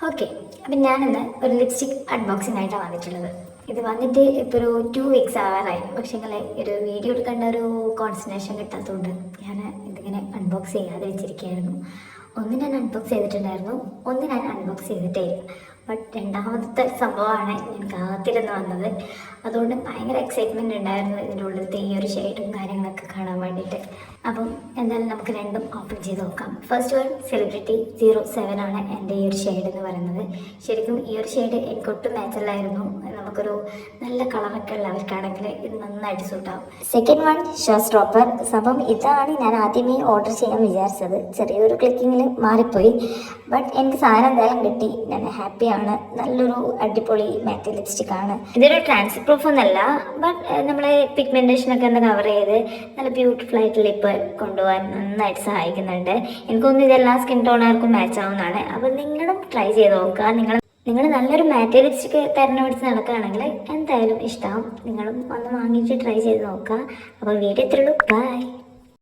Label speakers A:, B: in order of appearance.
A: Okay, അപ്പം ഞാനിന്ന് ഒരു ലിപ്സ്റ്റിക് അൺബോക്സിംഗ് ആയിട്ടാണ് വന്നിട്ടുള്ളത്. ഇത് വന്നിട്ട് ഇപ്പോൾ ഒരു 2 വീക്സ് ആവാറായി. പക്ഷേ ഒരു വീഡിയോ എടുക്കേണ്ട ഒരു കോൺസെൻട്രേഷൻ കിട്ടാത്തതുകൊണ്ട് ഞാൻ ഇതിങ്ങനെ അൺബോക്സ് ചെയ്യാതെ വെച്ചിരിക്കുകയായിരുന്നു. ഒന്ന് ഞാൻ അൺബോക്സ് ചെയ്തിട്ടുണ്ടായിരുന്നു, ഒന്ന് ഞാൻ അൺബോക്സ് ചെയ്തിട്ടേ ഇല്ല. ബട്ട് രണ്ടാമത്തെ സംഭവമാണ് ഞാൻ കാത്തിരുന്ന് വന്നത്. അതുകൊണ്ട് ഭയങ്കര എക്സൈറ്റ്മെൻറ്റ് ഉണ്ടായിരുന്നു ഇതിൻ്റെ ഉള്ളിലത്തെ ഈ ഒരു ഷെയ്ഡും കാര്യങ്ങളൊക്കെ കാണാൻ വേണ്ടിയിട്ട്. അപ്പം എന്തായാലും നമുക്ക് രണ്ടും ഓപ്പൺ ചെയ്ത് നോക്കാം. ഫസ്റ്റ് വൺ സെലിബ്രിറ്റി 07 ആണ് എൻ്റെ ഈ ഒരു ഷെയ്ഡ് എന്ന് പറയുന്നത്. ശരിക്കും ഈ ഒരു ഷെയ്ഡ് എനിക്ക് ഒട്ടും നാച്ചുറലായിരുന്നു. നമുക്കൊരു നല്ല കളറൊക്കെ ഉള്ളവർക്കാണെങ്കിൽ ഇത് നന്നായിട്ട് സൂട്ടാവും. Second one show stopper. സംഭവം ഇതാണ് ഞാൻ ആദ്യമേ ഓർഡർ ചെയ്യാൻ വിചാരിച്ചത്. ചെറിയൊരു ക്ലിക്കിങ്ങിൽ മാറിപ്പോയി. ബട്ട് എനിക്ക് സാധനം എന്തായാലും കിട്ടി, ഞാൻ ഹാപ്പിയാണ്. നല്ലൊരു അടിപൊളി മാറ്റ് ലിപ്സ്റ്റിക് ആണ്. ഇതൊരു ട്രാൻസ് പ്രൂഫ് ഒന്നല്ല, ബട്ട് നമ്മളെ പിഗ്മെന്റേഷനൊക്കെ ഒന്ന് കവർ ചെയ്ത് നല്ല ബ്യൂട്ടിഫുൾ ആയിട്ട് ലിപ്പ് കൊണ്ടുപോകാൻ നന്നായിട്ട് സഹായിക്കുന്നുണ്ട്. എനിക്കൊന്നും ഇതെല്ലാം സ്കിൻ ടോണുകാർക്കും മാച്ച് ആവുന്നതാണ്. അപ്പം നിങ്ങളും ട്രൈ ചെയ്ത് നോക്കുക. നിങ്ങൾ നല്ലൊരു മാറ്റ് ലിപ്സ്റ്റിക് തിരഞ്ഞെടുത്ത് നടക്കുകയാണെങ്കിൽ എന്തായാലും ഇഷ്ടമാവും. നിങ്ങളും ഒന്ന് വാങ്ങിയിട്ട് ട്രൈ ചെയ്ത് നോക്കുക. അപ്പോൾ വീഡിയോ ഇത്രയുള്ളൂ. ബൈ.